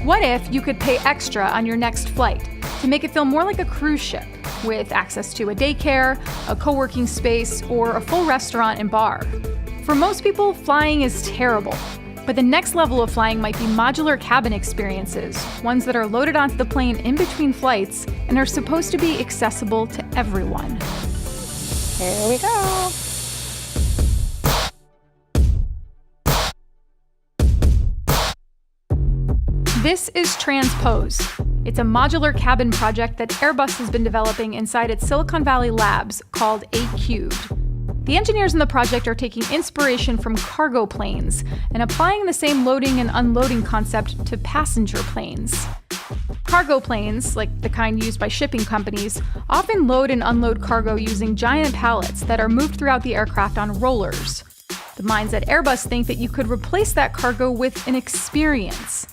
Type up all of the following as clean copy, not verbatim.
What if you could pay extra on your next flight to make it feel more like a cruise ship, with access to a daycare, a co-working space, or a full restaurant and bar? For most people, flying is terrible. But the next level of flying might be modular cabin experiences, ones that are loaded onto the plane in between flights and are supposed to be accessible to everyone. Here we go. This is Transpose. It's a modular cabin project that Airbus has been developing inside its Silicon Valley labs called A-Cubed. The engineers in the project are taking inspiration from cargo planes and applying the same loading and unloading concept to passenger planes. Cargo planes, like the kind used by shipping companies, often load and unload cargo using giant pallets that are moved throughout the aircraft on rollers. The minds at Airbus think that you could replace that cargo with an experience.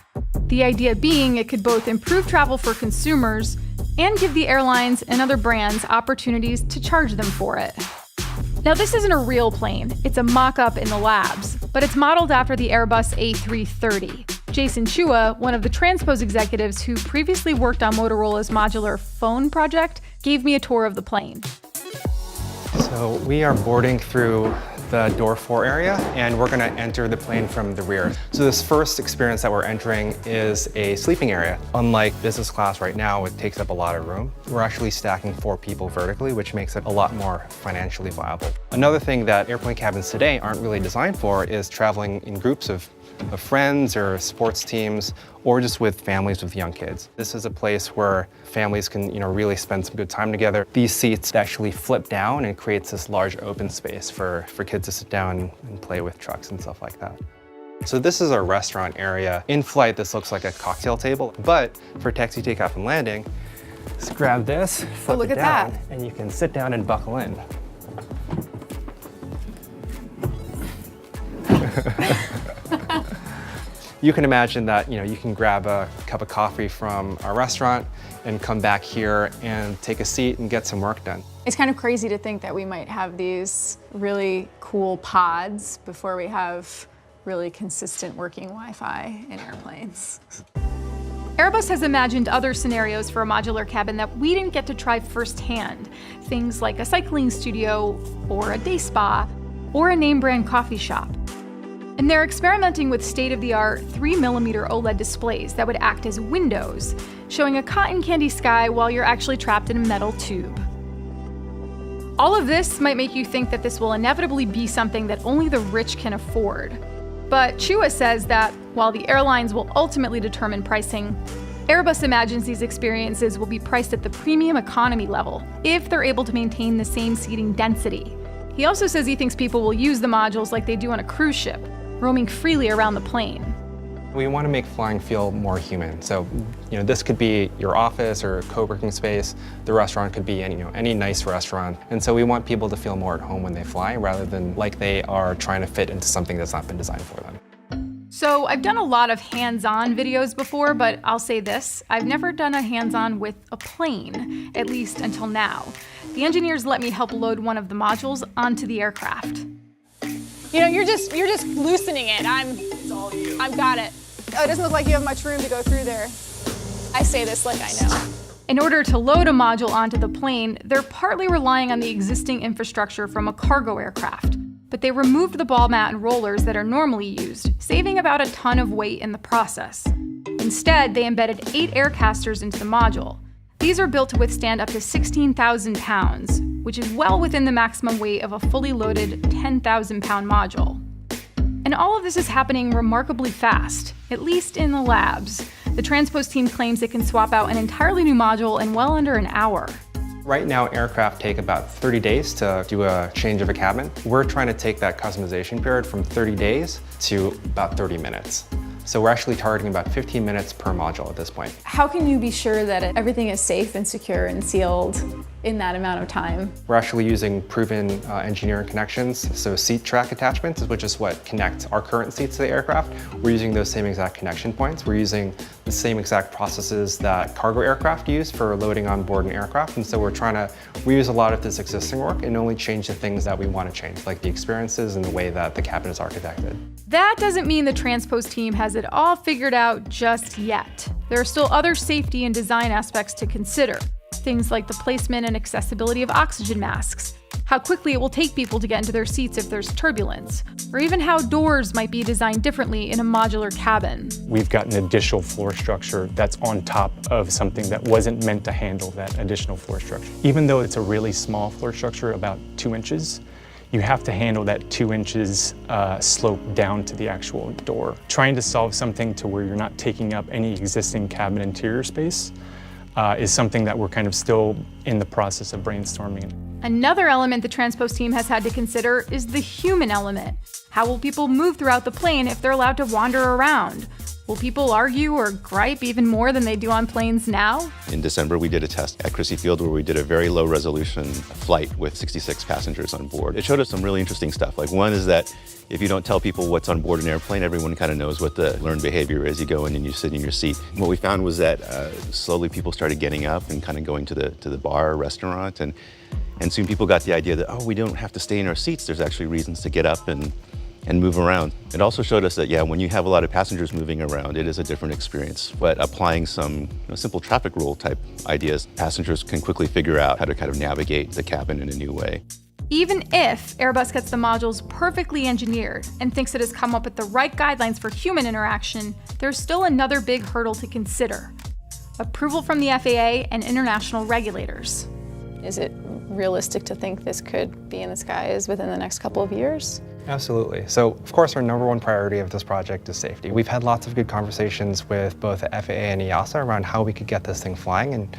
The idea being it could both improve travel for consumers and give the airlines and other brands opportunities to charge them for it. Now, this isn't a real plane. It's a mock-up in the labs, but it's modeled after the Airbus A330. Jason Chua, one of the Transpose executives who previously worked on Motorola's modular phone project, gave me a tour of the plane. So we are boarding through the door 4 area, and we're gonna enter the plane from the rear. So this first experience that we're entering is a sleeping area. Unlike business class right now, it takes up a lot of room. We're actually stacking 4 people vertically, which makes it a lot more financially viable. Another thing that airplane cabins today aren't really designed for is traveling in groups of friends or sports teams, or just with families with young kids. This is a place where families can, really spend some good time together. These seats actually flip down and creates this large open space for kids to sit down and play with trucks and stuff like that. So this is our restaurant area. In flight, this looks like a cocktail table, but for taxi takeoff and landing, just grab this, flip it down, and you can sit down and buckle in. You can imagine that, you can grab a cup of coffee from our restaurant and come back here and take a seat and get some work done. It's kind of crazy to think that we might have these really cool pods before we have really consistent working Wi-Fi in airplanes. Airbus has imagined other scenarios for a modular cabin that we didn't get to try firsthand. Things like a cycling studio, or a day spa, or a name brand coffee shop. And they're experimenting with state-of-the-art 3mm OLED displays that would act as windows, showing a cotton candy sky while you're actually trapped in a metal tube. All of this might make you think that this will inevitably be something that only the rich can afford. But Chua says that while the airlines will ultimately determine pricing, Airbus imagines these experiences will be priced at the premium economy level if they're able to maintain the same seating density. He also says he thinks people will use the modules like they do on a cruise ship, roaming freely around the plane. We want to make flying feel more human. So, this could be your office or a co-working space. The restaurant could be any nice restaurant. And so we want people to feel more at home when they fly, rather than like they are trying to fit into something that's not been designed for them. So I've done a lot of hands-on videos before, but I'll say this, I've never done a hands-on with a plane, at least until now. The engineers let me help load one of the modules onto the aircraft. You're just loosening it. It's all you. I've got it. Oh, it doesn't look like you have much room to go through there. I say this like I know. In order to load a module onto the plane, they're partly relying on the existing infrastructure from a cargo aircraft. But they removed the ball mat and rollers that are normally used, saving about a ton of weight in the process. Instead, they embedded 8 air casters into the module. These are built to withstand up to 16,000 pounds, which is well within the maximum weight of a fully loaded 10,000-pound module. And all of this is happening remarkably fast, at least in the labs. The Transpose team claims it can swap out an entirely new module in well under an hour. Right now, aircraft take about 30 days to do a change of a cabin. We're trying to take that customization period from 30 days to about 30 minutes. So we're actually targeting about 15 minutes per module at this point. How can you be sure that everything is safe and secure and sealed in that amount of time? We're actually using proven engineering connections, so seat track attachments, which is what connects our current seats to the aircraft. We're using those same exact connection points. We're using the same exact processes that cargo aircraft use for loading on board an aircraft, and so we're trying to reuse a lot of this existing work and only change the things that we want to change, like the experiences and the way that the cabin is architected. that doesn't mean the Transpose team has it all figured out just yet. There are still other safety and design aspects to consider. Things like the placement and accessibility of oxygen masks, how quickly it will take people to get into their seats if there's turbulence, or even how doors might be designed differently in a modular cabin. We've got an additional floor structure that's on top of something that wasn't meant to handle that additional floor structure. Even though it's a really small floor structure, about 2 inches, you have to handle that 2 inches slope down to the actual door. Trying to solve something to where you're not taking up any existing cabin interior space is something that we're kind of still in the process of brainstorming. Another element the Transpose team has had to consider is the human element. How will people move throughout the plane if they're allowed to wander around? Will people argue or gripe even more than they do on planes now? In December, we did a test at Crissy Field where we did a very low resolution flight with 66 passengers on board. It showed us some really interesting stuff. Like, one is that if you don't tell people what's on board an airplane, everyone kind of knows what the learned behavior is. You go in and you sit in your seat. What we found was that slowly people started getting up and kind of going to the bar or restaurant, and soon people got the idea that, oh, we don't have to stay in our seats. There's actually reasons to get up and move around. It also showed us that, yeah, when you have a lot of passengers moving around, it is a different experience. But applying some simple traffic rule type ideas, passengers can quickly figure out how to kind of navigate the cabin in a new way. Even if Airbus gets the modules perfectly engineered and thinks it has come up with the right guidelines for human interaction, there's still another big hurdle to consider: approval from the FAA and international regulators. Is it realistic to think this could be in the skies within the next couple of years? Absolutely. So, of course, our number one priority of this project is safety. We've had lots of good conversations with both the FAA and EASA around how we could get this thing flying, and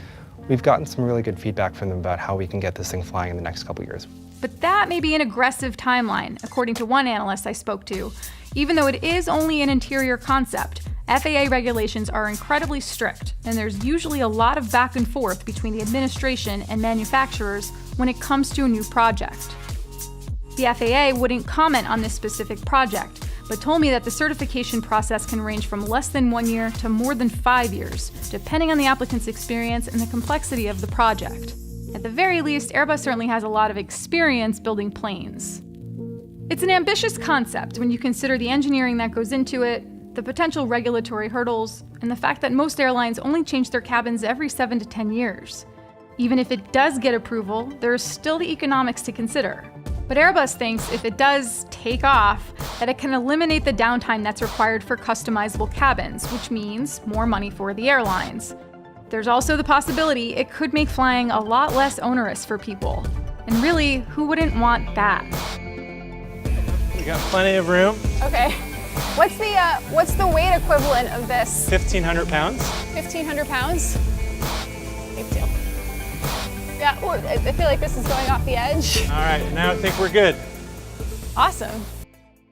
we've gotten some really good feedback from them about how we can get this thing flying in the next couple of years. But that may be an aggressive timeline, according to one analyst I spoke to. Even though it is only an interior concept, FAA regulations are incredibly strict, and there's usually a lot of back and forth between the administration and manufacturers when it comes to a new project. The FAA wouldn't comment on this specific project, but told me that the certification process can range from less than 1 year to more than 5 years, depending on the applicant's experience and the complexity of the project. At the very least, Airbus certainly has a lot of experience building planes. It's an ambitious concept when you consider the engineering that goes into it, the potential regulatory hurdles, and the fact that most airlines only change their cabins every 7 to 10 years. Even if it does get approval, there's still the economics to consider. But Airbus thinks if it does take off, that it can eliminate the downtime that's required for customizable cabins, which means more money for the airlines. There's also the possibility it could make flying a lot less onerous for people. And really, who wouldn't want that? We got plenty of room. Okay. What's the weight equivalent of this? 1,500 pounds. 1,500 pounds? Big deal. Yeah, I feel like this is going off the edge. All right, now I think we're good. Awesome.